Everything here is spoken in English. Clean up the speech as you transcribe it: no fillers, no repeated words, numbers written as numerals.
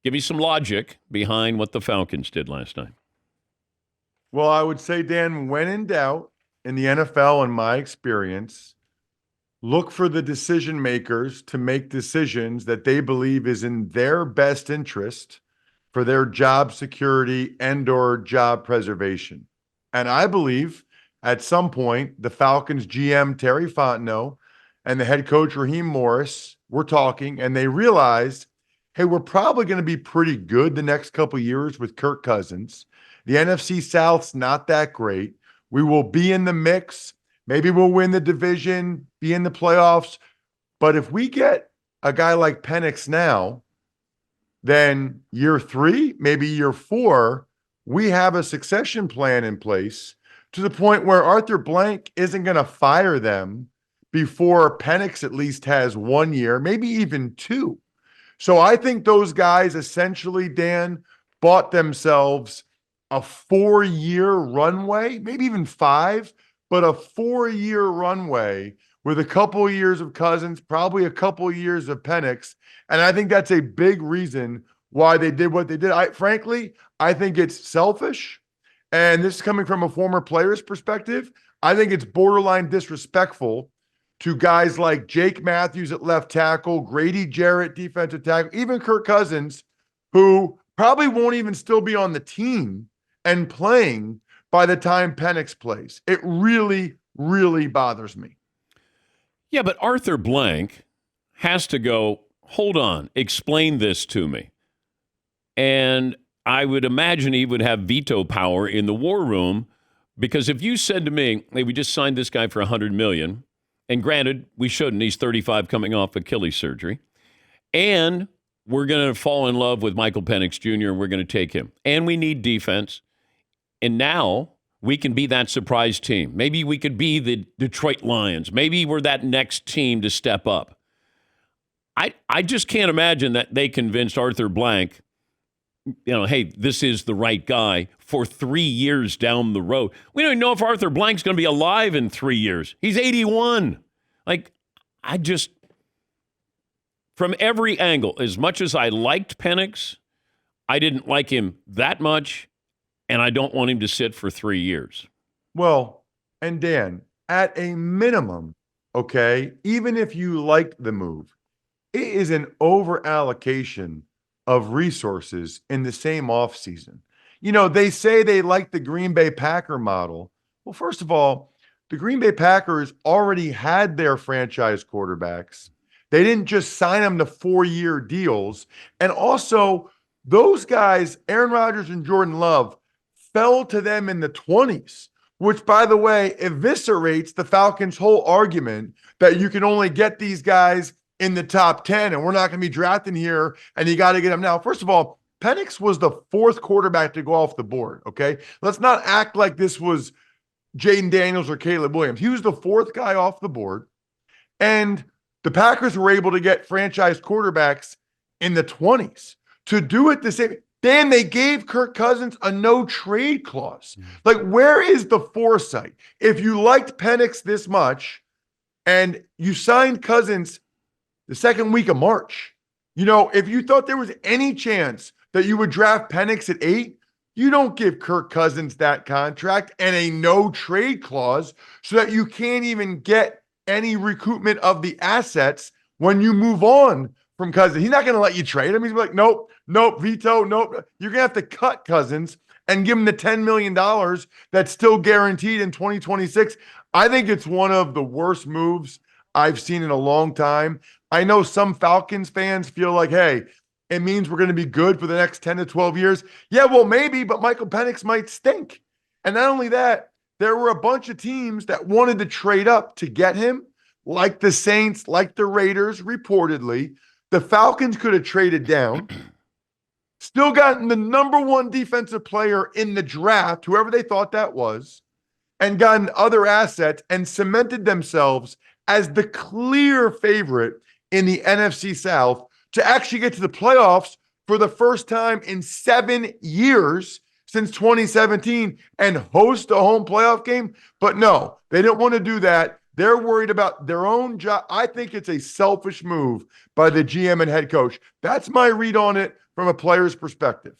Give me some logic behind what the Falcons did last night. Well, I would say, Dan, when in doubt in the NFL, in my experience, look for the decision makers to make decisions that they believe is in their best interest for their job security and or job preservation. And I believe at some point, the Falcons GM, Terry Fontenot, and the head coach, Raheem Morris, were talking, and they realized, hey, we're probably going to be pretty good the next couple of years with Kirk Cousins. The NFC South's not that great. We will be in the mix. Maybe we'll win the division, be in the playoffs. But if we get a guy like Penix now, then year 3, maybe year 4, we have a succession plan in place to the point where Arthur Blank isn't going to fire them before Penix at least has 1 year, maybe even 2. So I think those guys essentially, Dan, bought themselves a 4-year runway, maybe even 5, but a 4-year runway with a couple of years of Cousins, probably a couple of years of Penix. And I think that's a big reason why they did what they did. Frankly, I think it's selfish. And this is coming from a former player's perspective. I think it's borderline disrespectful to guys like Jake Matthews at left tackle, Grady Jarrett defensive tackle, even Kirk Cousins, who probably won't even still be on the team and playing by the time Penix plays. It really, really bothers me. Yeah, but Arthur Blank has to go, hold on, explain this to me. And I would imagine he would have veto power in the war room, because if you said to me, hey, we just signed this guy for $100 million, and granted, we shouldn't, he's 35 coming off Achilles surgery, and we're going to fall in love with Michael Penix Jr., and we're going to take him, and we need defense, and now we can be that surprise team. Maybe we could be the Detroit Lions. Maybe we're that next team to step up. I just can't imagine that they convinced Arthur Blank, hey, this is the right guy for 3 years down the road. We don't even know if Arthur Blank's going to be alive in 3 years. He's 81. From every angle, as much as I liked Penix, I didn't like him that much, and I don't want him to sit for 3 years. Well, and Dan, at a minimum, okay, even if you liked the move, it is an over-allocation of resources in the same offseason. They say they like the Green Bay Packer model. Well, first of all, the Green Bay Packers already had their franchise quarterbacks. They didn't just sign them to 4-year deals. And also, those guys, Aaron Rodgers and Jordan Love, fell to them in the 20s, which, by the way, eviscerates the Falcons' whole argument that you can only get these guys in the top 10, and we're not going to be drafting here, and you got to get them now. First of all, Penix was the 4th quarterback to go off the board, okay? Let's not act like this was Jaden Daniels or Caleb Williams. He was the 4th guy off the board, and the Packers were able to get franchise quarterbacks in the 20s. To do it the same, Dan, they gave Kirk Cousins a no-trade clause. Like, where is the foresight? If you liked Penix this much, and you signed Cousins the second week of March, if you thought there was any chance that you would draft Penix at 8, you don't give Kirk Cousins that contract and a no-trade clause so that you can't even get any recoupment of the assets when you move on from Cousins. He's not going to let you trade him. He's like, nope, veto, nope. You're going to have to cut Cousins and give him the $10 million that's still guaranteed in 2026. I think it's one of the worst moves I've seen in a long time. I know some Falcons fans feel like, hey, it means we're going to be good for the next 10 to 12 years. Yeah, well, maybe, but Michael Penix might stink. And not only that, there were a bunch of teams that wanted to trade up to get him, like the Saints, like the Raiders, reportedly. The Falcons could have traded down, still gotten the number 1 defensive player in the draft, whoever they thought that was, and gotten other assets and cemented themselves as the clear favorite in the NFC South to actually get to the playoffs for the first time in 7 years since 2017 and host a home playoff game. But no, they didn't want to do that. They're worried about their own job. I think it's a selfish move by the GM and head coach. That's my read on it from a player's perspective.